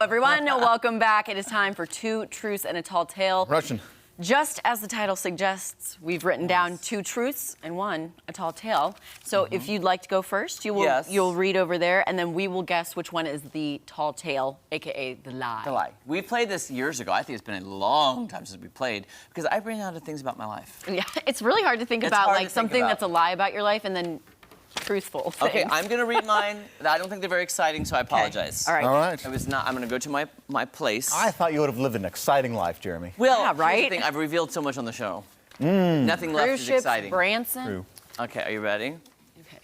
everyone. Welcome back. It is time for Two Truths and a Tall Tale. Russian. Just as the title suggests, we've written down two truths and a tall tale. So if you'd like to go first, you'll read over there, and then we will guess which one is the tall tale, aka the lie. The lie. We played this years ago. I think it's been a long time since we played because I bring out things about my life. Yeah, it's really hard to think about like something that's a lie about your life and then truthful things. Okay, I'm gonna read mine. I don't think they're very exciting, so I apologize. All right. All right. It was not. I'm gonna go to my place. I thought you would have lived an exciting life, Jeremy. Well, Yeah, right? here's the thing. I've revealed so much on the show. Nothing left Cruise is ships, exciting. Branson. True. Okay, are you ready? Okay.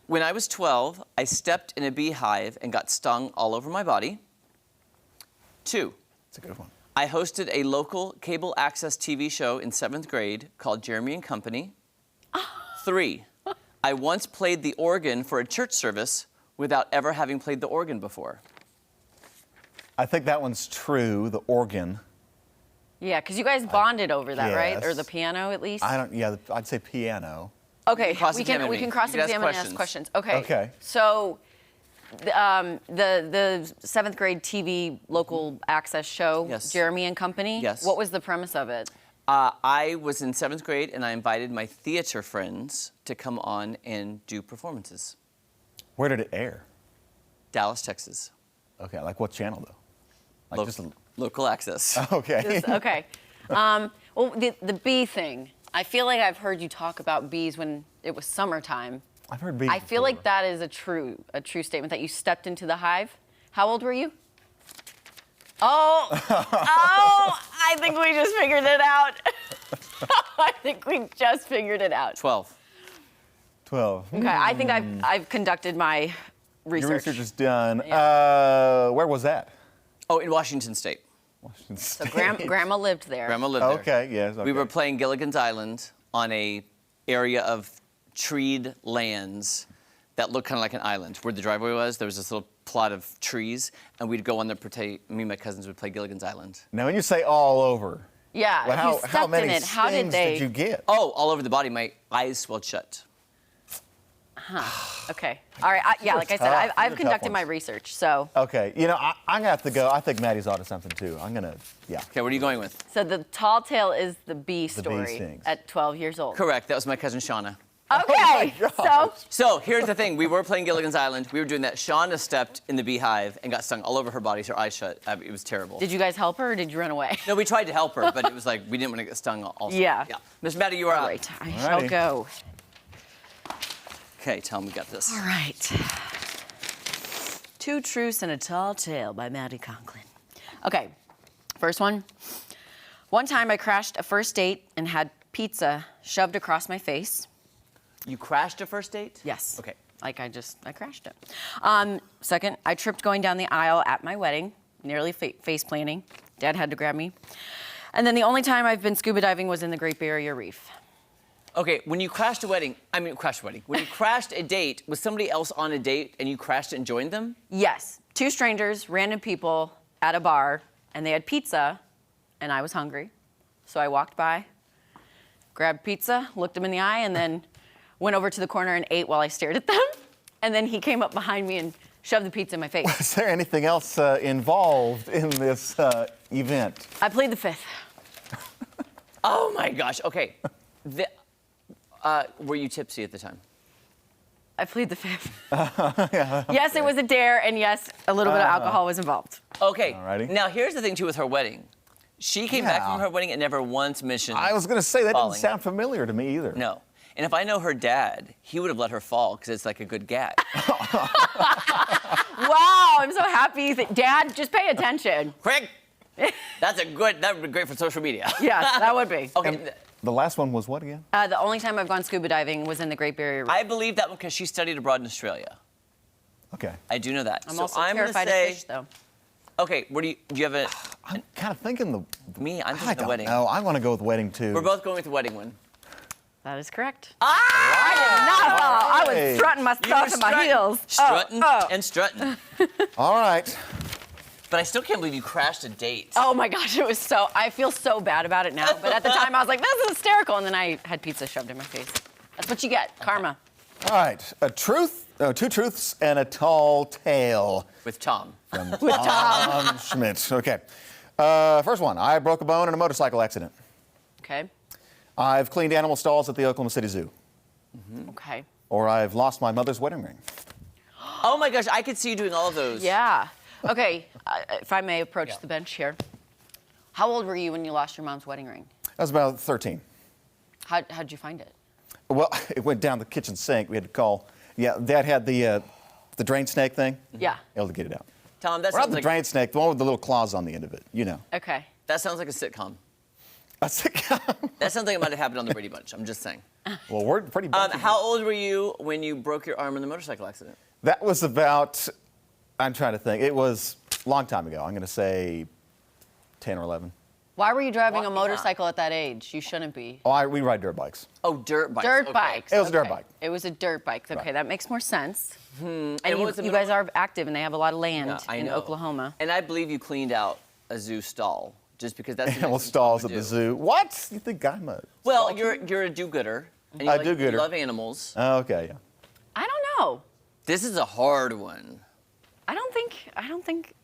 When I was 12, I stepped in a beehive and got stung all over my body. 2. That's a good one. I hosted a local cable access TV show in 7th grade called Jeremy and Company. 3. I once played the organ for a church service without ever having played the organ before. I think that one's true, the organ. Yeah, because you guys bonded over that, right? Yes. Or the piano, at least? I'd say piano. Okay, we can Cross-examine me. cross-examine and ask questions. questions. Okay. Okay. So, the 7th grade TV local access show, Yes. Jeremy and Company. Yes. What was the premise of it? I was in 7th grade and I invited my theater friends to come on and do performances. Where did it air? Dallas, Texas. Okay, like what channel, though? Like just Local access. okay. Okay. Well, the bee thing. I feel like I've heard you talk about bees when it was summertime. I've heard bees I feel before. like that is a true statement that you stepped into the hive. How old were you? Oh, I think we just figured it out. I think we just figured it out. 12. 12. Okay, I think I've conducted my research. Your research is done. Yeah. Where was that? Oh, in Washington State. Washington So State. grandma lived there. Grandma lived there. Okay, yes. Okay. We were playing Gilligan's Island on a area of treed lands that looked kind of like an island. Where the driveway was, there was this little plot of trees, and we'd go on there, me and my cousins would play Gilligan's Island. Now, when you say all over, Yeah, well, if you how stepped many in it, how did stings they? did you get? Oh, all over the body. My eyes swelled shut. Okay. All right. Yeah, like I said, tough. I've These are tough conducted my ones. research. So, Okay, I'm gonna have to go. I think Maddie's onto something too. Yeah. Okay, what are you going with? so the tall tale is the bee The bee story stings. at 12 years old. Correct. That was my cousin Shauna. Okay. Oh my So, So here's the thing. We were playing Gilligan's Island. We were doing that. Shauna stepped in the beehive and got stung all over her body. Her eyes shut. It was terrible. did you guys help her or did you run away? No, we tried to help her, but it was like we didn't want to get stung also. Yeah. Miss Maddie, you are All up. right. I shall Alrighty. go. Okay, tell me we got this. All right. Two Truths and a Tall Tale by Maddie Conklin. Okay, first one. One time I crashed a first date and had pizza shoved across my face. You crashed a first date? Yes. Okay. Like I crashed it. Second, I tripped going down the aisle at my wedding, nearly face planting. Dad had to grab me. And then the only time I've been scuba diving was in the Great Barrier Reef. Okay, when you crashed a wedding, when you crashed a date, was somebody else on a date and you crashed it and joined them? Yes, two strangers, random people at a bar, and they had pizza, and I was hungry. So I walked by, grabbed pizza, looked them in the eye, and then went over to the corner and ate while I stared at them. And then he came up behind me and shoved the pizza in my face. Is there anything else involved in this event? I plead the fifth. Oh my gosh, okay. Were you tipsy at the time? I plead the fifth. Yes, it was a dare, and yes, a little bit of alcohol was involved. Okay, Alrighty. now here's the thing too with her wedding. She came back Yeah. from her wedding and never once mentioned I was gonna say that falling. didn't sound familiar to me either. No. And if I know her dad, he would have let her fall because it's like a good gag. Wow, I'm so happy. Dad, just pay attention. Quick! That would be great for social media. Yes, that would be. Okay, The last one was what again? The only time I've gone scuba diving was in the Great Barrier Reef. I believe that one because she studied abroad in Australia. Okay. I do know that. I'm so also I'm terrified gonna say, of fish, though. okay, do you have a, I'm kind of thinking me, I'm I thinking the don't wedding. know. I want to go with wedding too. We're both going with the wedding one. That is correct. Ah! I was strutting my stuff in my heels. Strutting and strutting. All right. But I still can't believe you crashed a date. Oh my gosh, I feel so bad about it now. But at the time I was like, this is hysterical. And then I had pizza shoved in my face. That's what you get, karma. All right. Two truths and a tall tale. With Tom. From Tom Schmidt. Okay. First one. I broke a bone in a motorcycle accident. Okay. I've cleaned animal stalls at the Oklahoma City Zoo. Okay. Or I've lost my mother's wedding ring. Oh my gosh, I could see you doing all of those. Yeah. Okay. If I may approach the bench here. How old were you when you lost your mom's wedding ring? I was about 13. How'd you find it? Well, it went down the kitchen sink. We had to call. Yeah, Dad had the drain snake thing. Yeah. Able to get it out. Tom, that Or not sounds the like drain snake, the one with the little claws on the end of it. You know. Okay. that sounds like a sitcom. A sitcom. That sounds like it might have happened on the Brady Bunch. I'm just saying. Well, we're pretty. Bunky. How old were you when you broke your arm in the motorcycle accident? That was about. I'm trying to think. It was a long time ago. I'm going to say 10 or 11. Why were you driving Why a motorcycle at that age? You shouldn't be. Oh, we ride dirt bikes. Oh, dirt bikes. Dirt okay. bikes. It was a dirt okay. bike. It was a dirt bike. Okay, Right. that makes more sense. And what you, was the you middle guys are active, and they have a lot of land Yeah, I in know. Oklahoma. And I believe you cleaned out a zoo stall just because that's the Animal next thing Tom stalls would at the do. zoo. What? You think I'm a? Well, you're a do-gooder. And you A like, do-gooder. You love animals. Oh, okay, yeah. I don't know. This is a hard one. I don't think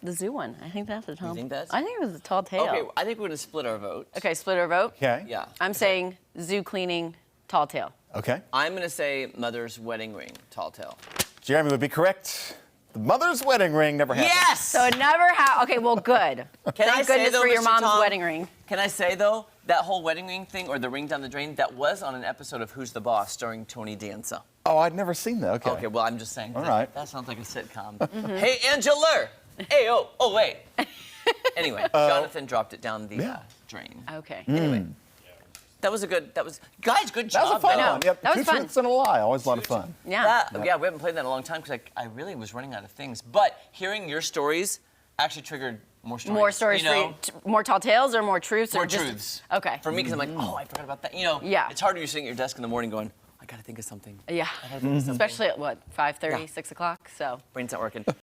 the zoo one. I think that's a tall. think that's- I think it was a tall tale. Okay, I think we're gonna split our vote. Okay, split our vote. Okay. Yeah. I'm saying zoo cleaning, tall tale. Okay. I'm gonna say mother's wedding ring, tall tale. Jeremy would be correct. The mother's wedding ring never happened. Yes. So it never happened. Okay, well, good. Can I Thank say, goodness though, for your Mr. mom's Tom, wedding ring. Can I say though, that whole wedding ring thing or the ring down the drain, that was on an episode of Who's the Boss starring Tony Danza. Oh, I'd never seen that. Okay. Okay, well I'm just saying. All that, right. That sounds like a sitcom. Hey, Angela. Hey, oh wait. Anyway, Jonathan dropped it down the Yeah. drain. Okay. Anyway, that was guys, good That was a job. fun though. one. Yep. That was Two fun. truths and a lie. Always a lot of fun. Yeah. Yeah, we haven't played that in a long time because I really was running out of things. But hearing your stories actually triggered more stories. More stories you for know? you. More tall tales or more truths? More or just, truths. Okay. For me, because I'm like, oh, I forgot about that. You know, Yeah. it's hard when you're sitting at your desk in the morning going, I gotta think of something. Yeah. I gotta think of something. Especially at what, 5:30, Yeah. 6 o'clock? So. Brain's not working.